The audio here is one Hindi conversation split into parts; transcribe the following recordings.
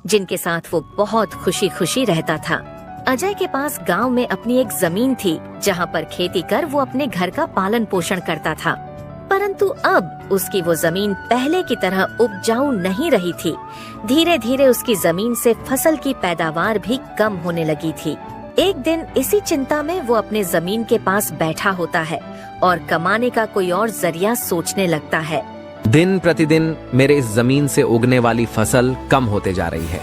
जिनके साथ वो बहुत खुशी खुशी रहता था। अजय के पास गांव में अपनी एक जमीन थी जहां पर खेती कर वो अपने घर का पालन पोषण करता था। परंतु अब उसकी वो जमीन पहले की तरह उपजाऊ नहीं रही थी। धीरे धीरे उसकी जमीन से फसल की पैदावार भी कम होने लगी थी। एक दिन इसी चिंता में वो अपने जमीन के पास बैठा होता है और कमाने का कोई और जरिया सोचने लगता है। दिन प्रतिदिन मेरे इस जमीन से उगने वाली फसल कम होते जा रही है।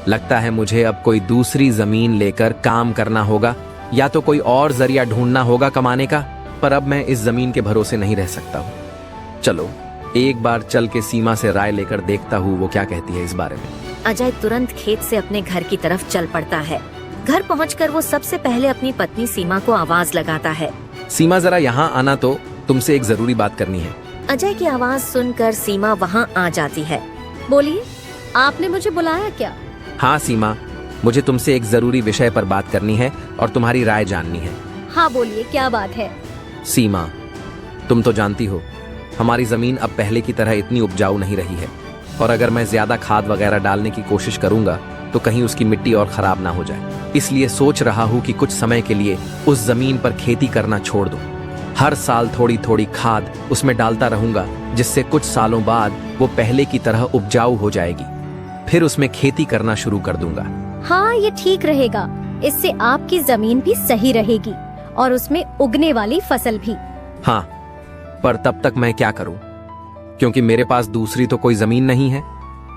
लगता है मुझे अब कोई दूसरी जमीन लेकर काम करना होगा या तो कोई और जरिया ढूंढना होगा कमाने का। पर अब मैं इस जमीन के भरोसे नहीं रह सकता हूँ। चलो एक बार चल के सीमा से राय लेकर देखता हूँ वो क्या कहती है इस बारे में। अजय तुरंत खेत से अपने घर की तरफ चल पड़ता है। घर पहुंचकर वो सबसे पहले अपनी पत्नी सीमा को आवाज लगाता है। सीमा जरा यहाँ आना, तो तुमसे एक जरूरी बात करनी है। अजय की आवाज सुनकर सीमा वहाँ आ जाती है। बोलिए, आपने मुझे बुलाया क्या? हाँ सीमा, मुझे तुमसे एक जरूरी विषय पर बात करनी है और तुम्हारी राय जाननी है। हाँ बोलिए, क्या बात है? सीमा, तुम तो जानती हो हमारी जमीन अब पहले की तरह इतनी उपजाऊ नहीं रही है, और अगर मैं ज्यादा खाद वगैरह डालने की कोशिश करूंगा तो कहीं उसकी मिट्टी और खराब ना हो जाए। इसलिए सोच रहा हूँ कि कुछ समय के लिए उस जमीन पर खेती करना छोड़ दूं। हर साल थोड़ी थोड़ी खाद उसमें डालता रहूंगा, जिससे कुछ सालों बाद वो पहले की तरह उपजाऊ हो जाएगी। फिर उसमें खेती करना शुरू कर दूंगा। हाँ, ये ठीक रहेगा। इससे आपकी जमीन भी सही रहेगी और उसमें उगने वाली फसल भी। हाँ, पर तब तक मैं क्या करूं? क्योंकि मेरे पास दूसरी तो कोई जमीन नहीं है,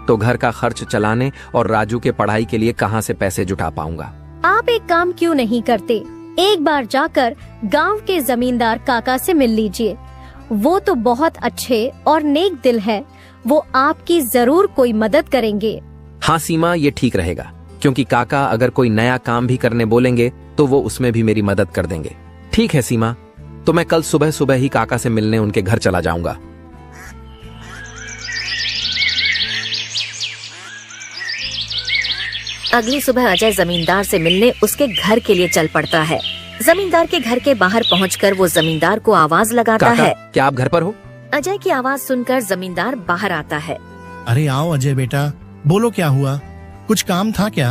तो घर का खर्च चलाने और राजू के पढ़ाई के लिए कहां से पैसे जुटा पाऊंगा। आप एक काम क्यों नहीं करते, एक बार जाकर गांव के जमींदार काका से मिल लीजिए। वो तो बहुत अच्छे और नेक दिल है, वो आपकी जरूर कोई मदद करेंगे। हाँ सीमा, ये ठीक रहेगा, क्योंकि काका अगर कोई नया काम भी करने बोलेंगे तो वो उसमें भी मेरी मदद कर देंगे। ठीक है सीमा, तो मैं कल सुबह सुबह ही काका से मिलने उनके घर चला जाऊंगा। अगली सुबह अजय जमींदार से मिलने उसके घर के लिए चल पड़ता है। जमींदार के घर के बाहर पहुंचकर वो जमींदार को आवाज लगाता काका, है। क्या आप घर पर हो? अजय की आवाज सुनकर जमींदार बाहर आता है। अरे आओ अजय बेटा, बोलो क्या हुआ, कुछ काम था क्या?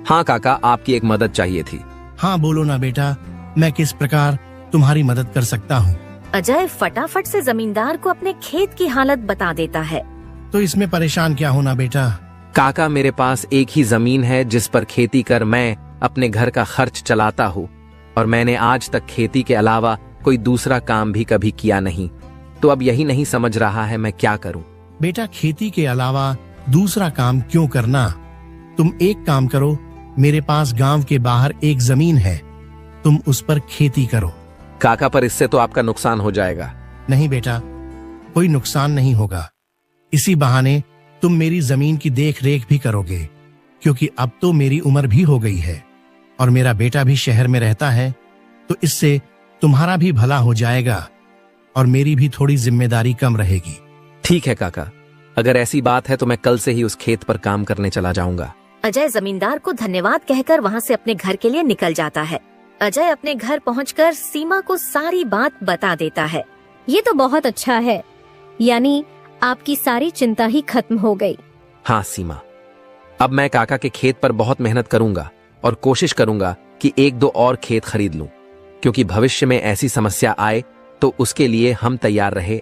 हाँ काका, आपकी एक मदद चाहिए थी। हाँ बोलो ना बेटा, मैं किस प्रकार तुम्हारी मदद कर सकता हूँ? अजय फटाफट से जमींदार को अपने खेत की हालत बता देता है। तो इसमें परेशान क्या होना बेटा? काका, मेरे पास एक ही जमीन है जिस पर खेती कर मैं अपने घर का खर्च चलाता हूँ, और मैंने आज तक खेती के अलावा कोई दूसरा काम भी कभी किया नहीं। तो अब यही नहीं समझ रहा है मैं क्या करूँ। बेटा, खेती के अलावा दूसरा काम क्यों करना? तुम एक काम करो, मेरे पास गांव के बाहर एक जमीन है, तुम उस पर खेती करो। काका, पर इससे तो आपका नुकसान हो जाएगा। नहीं बेटा, कोई नुकसान नहीं होगा। इसी बहाने तुम मेरी जमीन की देख रेख भी करोगे, क्योंकि अब तो मेरी उम्र भी हो गई है और मेरा बेटा भी शहर में रहता है, तो इससे तुम्हारा भी भला हो जाएगा और मेरी भी थोड़ी जिम्मेदारी कम रहेगी। ठीक है काका, अगर ऐसी बात है तो मैं कल से ही उस खेत पर काम करने चला जाऊंगा। अजय जमींदार को धन्यवाद कहकर वहाँ से अपने घर के लिए निकल जाता है। अजय अपने घर पहुंचकर सीमा को सारी बात बता देता है। ये तो बहुत अच्छा है, यानी आपकी सारी चिंता ही खत्म हो गई। हाँ सीमा, अब मैं काका के खेत पर बहुत मेहनत करूंगा और कोशिश करूंगा कि एक दो और खेत खरीद लूं, क्योंकि भविष्य में ऐसी समस्या आए तो उसके लिए हम तैयार रहे।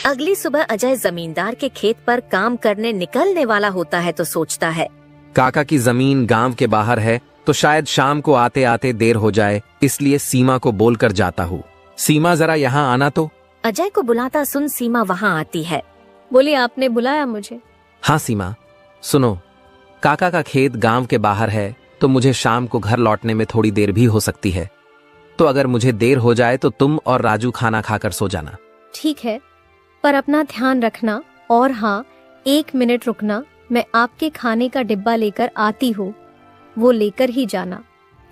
अगली सुबह अजय जमींदार के खेत पर काम करने निकलने वाला होता है तो सोचता है, काका की जमीन गांव के बाहर है, तो शायद शाम को आते आते देर हो जाए, इसलिए सीमा को बोलकर जाता हूँ। सीमा, जरा यहाँ आना तो। अजय को बुलाता सुन सीमा वहाँ आती है। बोलिए, आपने बुलाया मुझे? हाँ सीमा, सुनो, काका का खेत गांव के बाहर है, तो मुझे शाम को घर लौटने में थोड़ी देर भी हो सकती है। तो अगर मुझे देर हो जाए तो तुम और राजू खाना खाकर सो जाना। ठीक है, पर अपना ध्यान रखना। और हाँ, 1 मिनट रुकना, मैं आपके खाने का डिब्बा लेकर आती हूँ, वो लेकर ही जाना।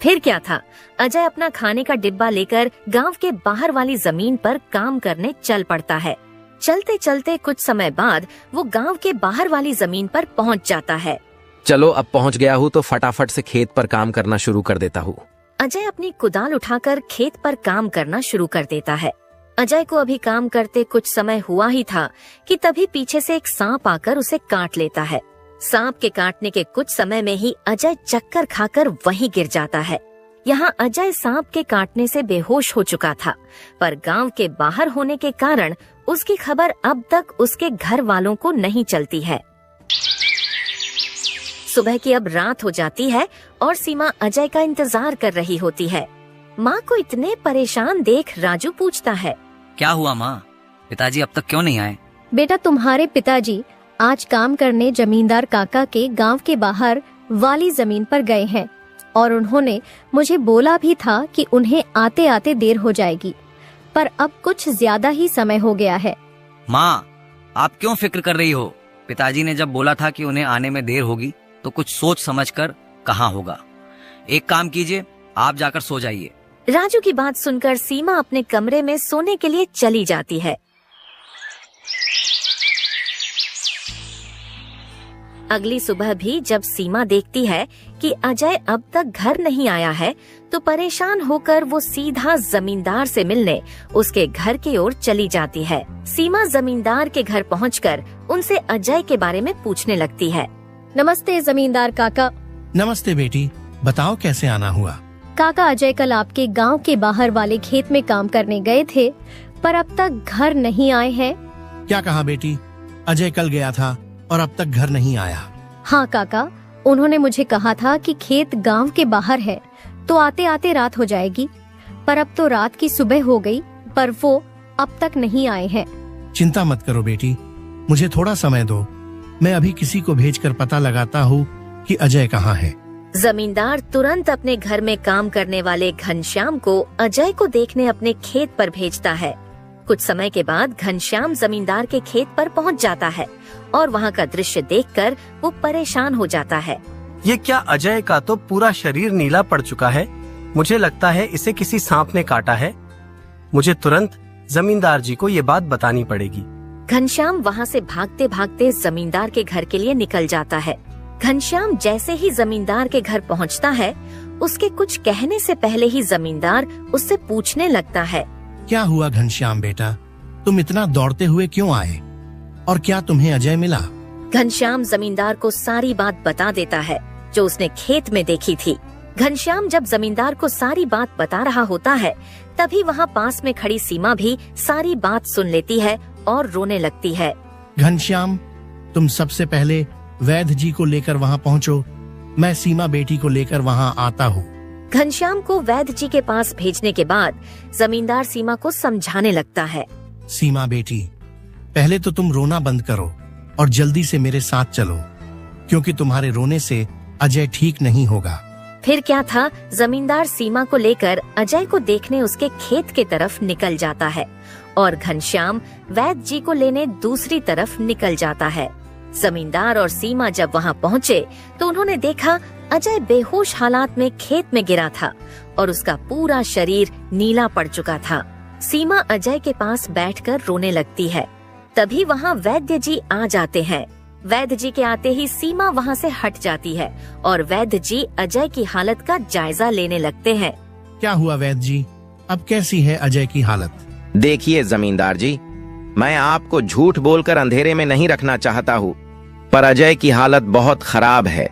फिर क्या था, अजय अपना खाने का डिब्बा लेकर गांव के बाहर वाली जमीन पर काम करने चल पड़ता है। चलते चलते कुछ समय बाद वो गांव के बाहर वाली जमीन पर पहुंच जाता है। चलो, अब पहुंच गया हूँ तो फटाफट से खेत पर काम करना शुरू कर देता हूँ। अजय अपनी कुदाल उठाकर खेत पर काम करना शुरू कर देता है। अजय को अभी काम करते कुछ समय हुआ ही था कि तभी पीछे से एक सांप आकर उसे काट लेता है। सांप के काटने के कुछ समय में ही अजय चक्कर खाकर वहीं गिर जाता है। यहाँ अजय सांप के काटने से बेहोश हो चुका था, पर गांव के बाहर होने के कारण उसकी खबर अब तक उसके घर वालों को नहीं चलती है। सुबह की अब रात हो जाती है और सीमा अजय का इंतजार कर रही होती है। माँ को इतने परेशान देख राजू पूछता है, क्या हुआ माँ, पिताजी अब तक क्यों नहीं आए? बेटा, तुम्हारे पिताजी आज काम करने जमींदार काका के गांव के बाहर वाली जमीन पर गए हैं और उन्होंने मुझे बोला भी था कि उन्हें आते आते देर हो जाएगी, पर अब कुछ ज्यादा ही समय हो गया है। माँ, आप क्यों फिक्र कर रही हो? पिताजी ने जब बोला था कि उन्हें आने में देर होगी तो कुछ सोच समझ कर कहाँ होगा। एक काम कीजिए, आप जाकर सो जाइए। राजू की बात सुनकर सीमा अपने कमरे में सोने के लिए चली जाती है। अगली सुबह भी जब सीमा देखती है कि अजय अब तक घर नहीं आया है, तो परेशान होकर वो सीधा जमींदार से मिलने उसके घर की ओर चली जाती है। सीमा जमींदार के घर पहुंचकर उनसे अजय के बारे में पूछने लगती है। नमस्ते जमींदार काका। नमस्ते बेटी, बताओ कैसे आना हुआ? काका, अजय कल आपके गांव के बाहर वाले खेत में काम करने गए थे, पर अब तक घर नहीं आए हैं। क्या कहा बेटी? अजय कल गया था और अब तक घर नहीं आया? हाँ काका, उन्होंने मुझे कहा था कि खेत गांव के बाहर है तो आते आते रात हो जाएगी, पर अब तो रात की सुबह हो गई, पर वो अब तक नहीं आए हैं। चिंता मत करो बेटी, मुझे थोड़ा समय दो, मैं अभी किसी को भेजकर पता लगाता हूँ कि अजय कहाँ है। जमींदार तुरंत अपने घर में काम करने वाले घनश्याम को अजय को देखने अपने खेत पर भेजता है। कुछ समय के बाद घनश्याम जमींदार के खेत पर पहुंच जाता है और वहां का दृश्य देखकर वो परेशान हो जाता है। ये क्या, अजय का तो पूरा शरीर नीला पड़ चुका है। मुझे लगता है इसे किसी सांप ने काटा है। मुझे तुरंत जमींदार जी को ये बात बतानी पड़ेगी। घनश्याम वहां से भागते भागते जमींदार के घर के लिए निकल जाता है। घनश्याम जैसे ही जमींदार के घर पहुंचता है, उसके कुछ कहने से पहले ही जमींदार उससे पूछने लगता है, क्या हुआ घनश्याम बेटा, तुम इतना दौड़ते हुए क्यों आए और क्या तुम्हें अजय मिला? घनश्याम जमींदार को सारी बात बता देता है जो उसने खेत में देखी थी। घनश्याम जब जमींदार को सारी बात बता रहा होता है, तभी वहाँ पास में खड़ी सीमा भी सारी बात सुन लेती है और रोने लगती है। घनश्याम, तुम सबसे पहले वैद्य जी को लेकर वहाँ पहुँचो, मैं सीमा बेटी को लेकर वहाँ आता हूँ। घनश्याम को वैद्य जी के पास भेजने के बाद जमींदार सीमा को समझाने लगता है। सीमा बेटी, पहले तो तुम रोना बंद करो और जल्दी से मेरे साथ चलो, क्योंकि तुम्हारे रोने से अजय ठीक नहीं होगा। फिर क्या था, जमींदार सीमा को लेकर अजय को देखने उसके खेत के तरफ निकल जाता है और घनश्याम वैद्य जी को लेने दूसरी तरफ निकल जाता है। जमींदार और सीमा जब वहां पहुंचे तो उन्होंने देखा अजय बेहोश हालात में खेत में गिरा था और उसका पूरा शरीर नीला पड़ चुका था। सीमा अजय के पास बैठकर रोने लगती है। तभी वहां वैद्य जी आ जाते हैं। वैद्य जी के आते ही सीमा वहां से हट जाती है और वैद्य जी अजय की हालत का जायजा लेने लगते हैं। क्या हुआ वैद्य जी, अब कैसी है अजय की हालत? देखिए जमींदार जी, मैं आपको झूठ बोलकर अंधेरे में नहीं रखना चाहता हूँ, पर अजय की हालत बहुत खराब है।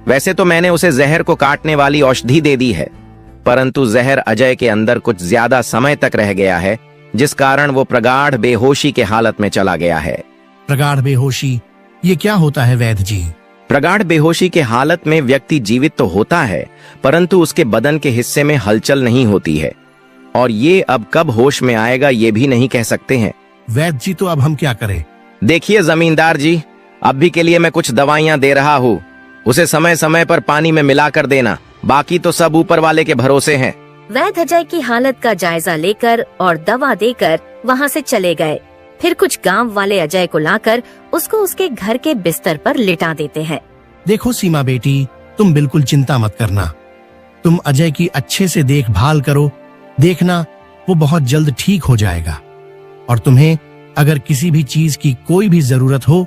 वैसे तो मैंने उसे जहर को काटने वाली औषधि दे दी है, परंतु जहर अजय के अंदर कुछ ज्यादा समय तक रह गया है, जिस कारण वो प्रगाढ़ बेहोशी के हालत में चला गया है। प्रगाढ़ बेहोशी, ये क्या होता है वैद्य जी? प्रगाढ़ बेहोशी के हालत में व्यक्ति जीवित तो होता है, परंतु उसके बदन के हिस्से में हलचल नहीं होती है, और ये अब कब होश में आएगा ये भी नहीं कह सकते हैं। वैद्य जी, तो अब हम क्या करें? देखिए जमींदार जी, अभी के लिए मैं कुछ दवाइयां दे रहा हूँ, उसे समय समय पर पानी में मिलाकर देना, बाकी तो सब ऊपर वाले के भरोसे हैं। वैद्य अजय की हालत का जायजा लेकर और दवा देकर वहां से चले गए। फिर कुछ गांव वाले अजय को लाकर उसको उसके घर के बिस्तर पर लिटा देते हैं। देखो सीमा बेटी, तुम बिल्कुल चिंता मत करना, तुम अजय की अच्छे से देखभाल करो, देखना वो बहुत जल्द ठीक हो जाएगा। और तुम्हें अगर किसी भी चीज की कोई भी जरूरत हो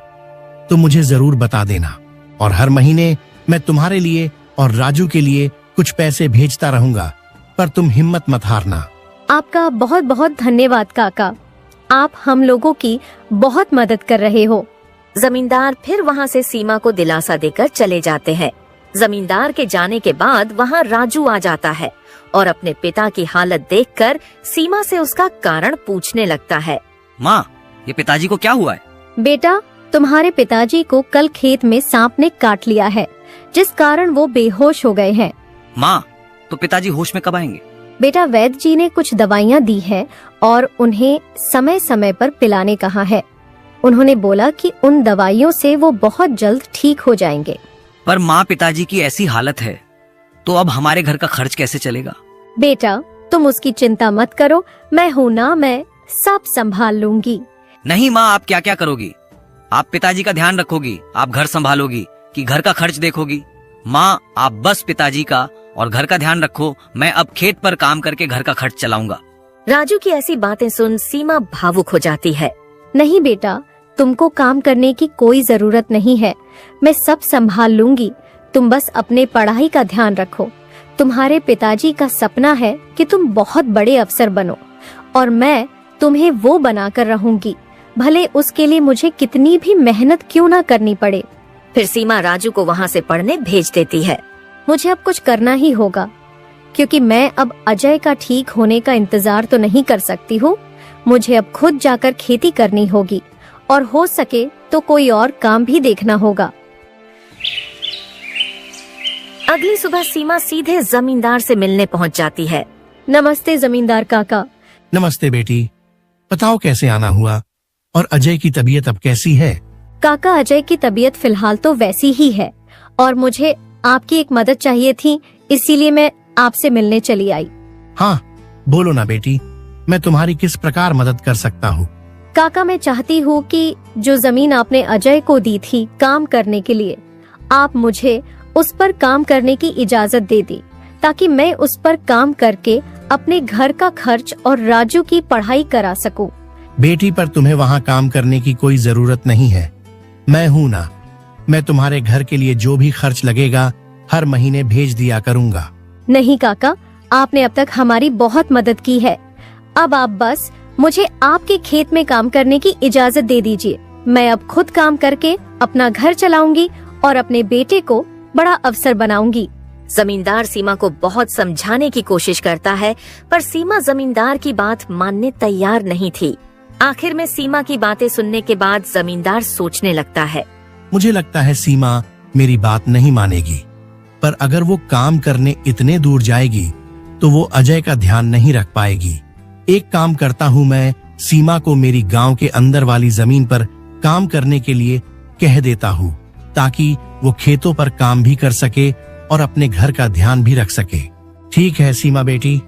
तो मुझे जरूर बता देना, और हर महीने मैं तुम्हारे लिए और राजू के लिए कुछ पैसे भेजता रहूंगा, पर तुम हिम्मत मत हारना। आपका बहुत बहुत धन्यवाद काका। आप हम लोगों की बहुत मदद कर रहे हो। जमींदार फिर वहाँ से सीमा को दिलासा देकर चले जाते हैं। जमींदार के जाने के बाद वहाँ राजू आ जाता है और अपने पिता की हालत देखकर सीमा से उसका कारण पूछने लगता है। माँ, ये पिताजी को क्या हुआ है? बेटा, तुम्हारे पिताजी को कल खेत में सांप ने काट लिया है, जिस कारण वो बेहोश हो गए हैं। माँ, तो पिताजी होश में कब आएंगे? बेटा, वैद्य जी ने कुछ दवाइयाँ दी है और उन्हें समय समय पर पिलाने कहा है। उन्होंने बोला कि उन दवाइयों से वो बहुत जल्द ठीक हो जाएंगे। पर माँ, पिताजी की ऐसी हालत है तो अब हमारे घर का खर्च कैसे चलेगा? बेटा, तुम उसकी चिंता मत करो, मैं हूँ ना, मैं सब संभाल लूंगी। नहीं माँ, आप क्या क्या करोगी? आप पिताजी का ध्यान रखोगी, आप घर संभालोगी कि घर का खर्च देखोगी? माँ, आप बस पिताजी का और घर का ध्यान रखो, मैं अब खेत पर काम करके घर का खर्च चलाऊंगा। राजू की ऐसी बातें सुन सीमा भावुक हो जाती है। नहीं बेटा, तुमको काम करने की कोई जरूरत नहीं है, मैं सब संभाल लूंगी। तुम बस अपने पढ़ाई का ध्यान रखो। तुम्हारे पिताजी का सपना है कि तुम बहुत बड़े अफसर बनो और मैं तुम्हें वो बनाकर रहूंगी, भले उसके लिए मुझे कितनी भी मेहनत क्यों ना करनी पड़े। फिर सीमा राजू को वहाँ से पढ़ने भेज देती है। मुझे अब कुछ करना ही होगा, क्योंकि मैं अब अजय का ठीक होने का इंतजार तो नहीं कर सकती हूँ। मुझे अब खुद जाकर खेती करनी होगी और हो सके तो कोई और काम भी देखना होगा। अगली सुबह सीमा सीधे जमींदार से मिलने पहुँच जाती है। नमस्ते जमींदार काका। नमस्ते बेटी, बताओ कैसे आना हुआ और अजय की तबीयत अब कैसी है? काका, अजय की तबीयत फिलहाल तो वैसी ही है और मुझे आपकी एक मदद चाहिए थी, इसीलिए मैं आपसे मिलने चली आई। हाँ, बोलो ना बेटी, मैं तुम्हारी किस प्रकार मदद कर सकता हूँ? काका, मैं चाहती हूँ कि जो जमीन आपने अजय को दी थी काम करने के लिए, आप मुझे उस पर काम करने की इजाजत दे दी, ताकि मैं उस पर काम करके अपने घर का खर्च और राजू की पढ़ाई करा सकूं। बेटी, पर तुम्हें वहाँ काम करने की कोई जरूरत नहीं है। मैं हूँ ना, मैं तुम्हारे घर के लिए जो भी खर्च लगेगा हर महीने भेज दिया करूँगा। नहीं काका, आपने अब तक हमारी बहुत मदद की है। अब आप बस मुझे आपके खेत में काम करने की इजाजत दे दीजिए। मैं अब खुद काम करके अपना घर चलाऊंगी और अपने बेटे को बड़ा अफसर बनाऊंगी। जमींदार सीमा को बहुत समझाने की कोशिश करता है, पर सीमा जमींदार की बात मानने तैयार नहीं थी। आखिर में सीमा की बातें सुनने के बाद जमींदार सोचने लगता है। मुझे लगता है सीमा मेरी बात नहीं मानेगी, पर अगर वो काम करने इतने दूर जाएगी तो वो अजय का ध्यान नहीं रख पाएगी। एक काम करता हूँ, मैं सीमा को मेरी गांव के अंदर वाली जमीन पर काम करने के लिए कह देता हूँ, ताकि वो खेतों पर काम भी कर सके और अपने घर का ध्यान भी रख सके। ठीक है सीमा बेटी,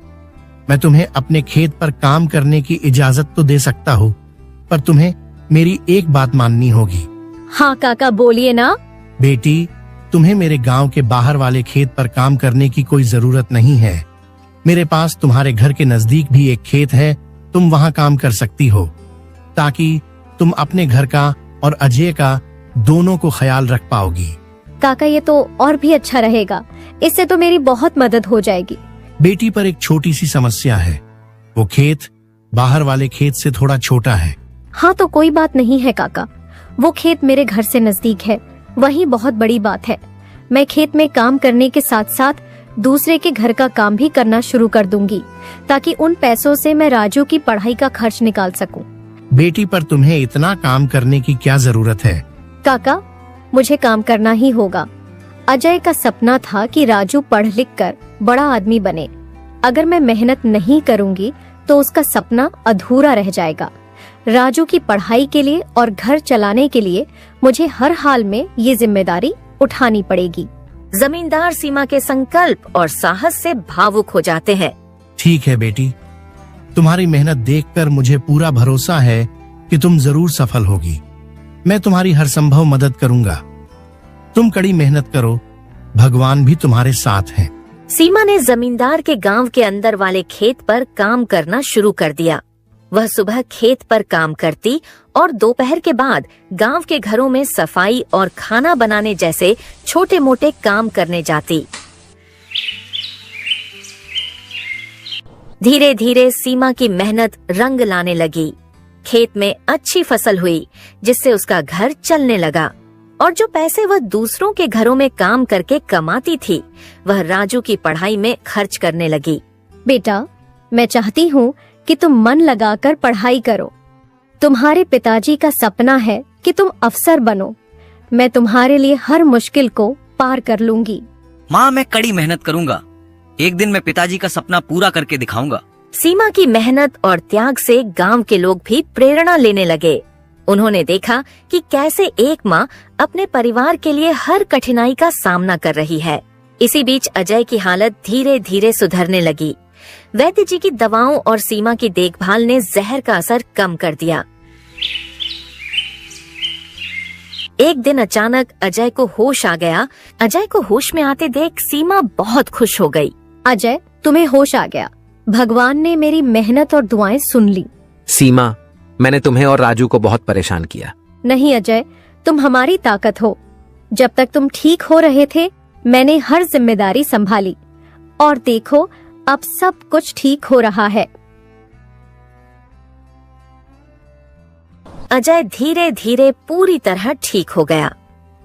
मैं तुम्हें अपने खेत पर काम करने की इजाजत तो दे सकता हूँ, पर तुम्हें मेरी एक बात माननी होगी। हाँ काका, बोलिए ना। बेटी, तुम्हें मेरे गांव के बाहर वाले खेत पर काम करने की कोई जरूरत नहीं है। मेरे पास तुम्हारे घर के नजदीक भी एक खेत है, तुम वहां काम कर सकती हो, ताकि तुम अपने घर का और अजय का दोनों को ख्याल रख पाओगी। काका, ये तो और भी अच्छा रहेगा, इससे तो मेरी बहुत मदद हो जाएगी। बेटी, पर एक छोटी सी समस्या है, वो खेत बाहर वाले खेत से थोड़ा छोटा है। हाँ तो कोई बात नहीं है काका, वो खेत मेरे घर से नजदीक है, वही बहुत बड़ी बात है। मैं खेत में काम करने के साथ साथ दूसरे के घर का काम भी करना शुरू कर दूंगी, ताकि उन पैसों से मैं राजू की पढ़ाई का खर्च निकाल सकूं। बेटी, पर तुम्हें इतना काम करने की क्या जरूरत है? काका, मुझे काम करना ही होगा। अजय का सपना था कि राजू पढ़ लिख कर बड़ा आदमी बने। अगर मैं मेहनत नहीं करूंगी तो उसका सपना अधूरा रह जाएगा। राजू की पढ़ाई के लिए और घर चलाने के लिए मुझे हर हाल में ये जिम्मेदारी उठानी पड़ेगी। जमींदार सीमा के संकल्प और साहस से भावुक हो जाते हैं। ठीक है बेटी, तुम्हारी मेहनत देखकर मुझे पूरा भरोसा है कि तुम जरूर सफल होगी। मैं तुम्हारी हर संभव मदद करूंगा। तुम कड़ी मेहनत करो, भगवान भी तुम्हारे साथ हैं। सीमा ने जमींदार के गांव के अंदर वाले खेत पर काम करना शुरू कर दिया। वह सुबह खेत पर काम करती और दोपहर के बाद गांव के घरों में सफाई और खाना बनाने जैसे छोटे मोटे काम करने जाती। धीरे धीरे सीमा की मेहनत रंग लाने लगी। खेत में अच्छी फसल हुई, जिससे उसका घर चलने लगा और जो पैसे वह दूसरों के घरों में काम करके कमाती थी, वह राजू की पढ़ाई में खर्च करने लगी। बेटा, मैं चाहती हूँ कि तुम मन लगाकर पढ़ाई करो। तुम्हारे पिताजी का सपना है कि तुम अफसर बनो। मैं तुम्हारे लिए हर मुश्किल को पार कर लूंगी। माँ, मैं कड़ी मेहनत करूंगा। एक दिन मैं पिताजी का सपना पूरा करके दिखाऊंगा। सीमा की मेहनत और त्याग से गांव के लोग भी प्रेरणा लेने लगे। उन्होंने देखा कि कैसे एक माँ अपने परिवार के लिए हर कठिनाई का सामना कर रही है। इसी बीच अजय की हालत धीरे धीरे सुधरने लगी। वैद्य जी की दवाओं और सीमा की देखभाल ने जहर का असर कम कर दिया। एक दिन अचानक अजय को होश आ गया। अजय को होश में आते देख सीमा बहुत खुश हो गई। अजय, तुम्हें होश आ गया। भगवान ने मेरी मेहनत और दुआएं सुन ली। सीमा, मैंने तुम्हें और राजू को बहुत परेशान किया। नहीं अजय, तुम हमारी ताकत हो। जब तक तुम ठीक हो रहे थे, मैंने हर जिम्मेदारी संभाली और देखो, अब सब कुछ ठीक हो रहा है। अजय धीरे धीरे पूरी तरह ठीक हो गया।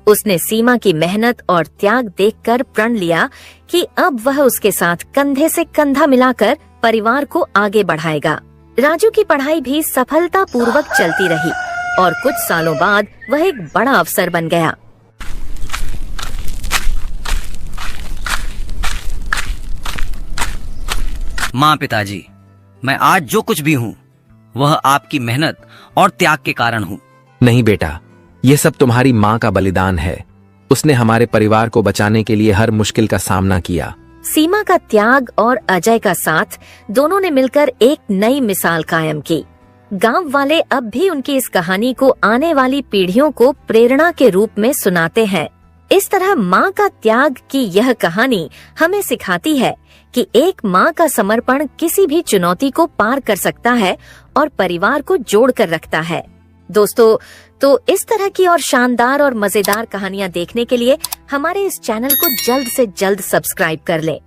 उसने सीमा की मेहनत और त्याग देखकर प्रण लिया कि अब वह उसके साथ कंधे से कंधा मिलाकर परिवार को आगे बढ़ाएगा। राजू की पढ़ाई भी सफलतापूर्वक चलती रही और कुछ सालों बाद वह एक बड़ा अफसर बन गया। माँ, पिताजी, मैं आज जो कुछ भी हूँ वह आपकी मेहनत और त्याग के कारण हूँ। नहीं बेटा, ये सब तुम्हारी माँ का बलिदान है। उसने हमारे परिवार को बचाने के लिए हर मुश्किल का सामना किया। सीमा का त्याग और अजय का साथ, दोनों ने मिलकर एक नई मिसाल कायम की। गांव वाले अब भी उनकी इस कहानी को आने वाली पीढ़ियों को प्रेरणा के रूप में सुनाते हैं। इस तरह माँ का त्याग की यह कहानी हमें सिखाती है कि एक माँ का समर्पण किसी भी चुनौती को पार कर सकता है और परिवार को जोड़ कर रखता है। दोस्तों, तो इस तरह की और शानदार और मजेदार कहानियाँ देखने के लिए हमारे इस चैनल को जल्द से जल्द सब्सक्राइब कर लें।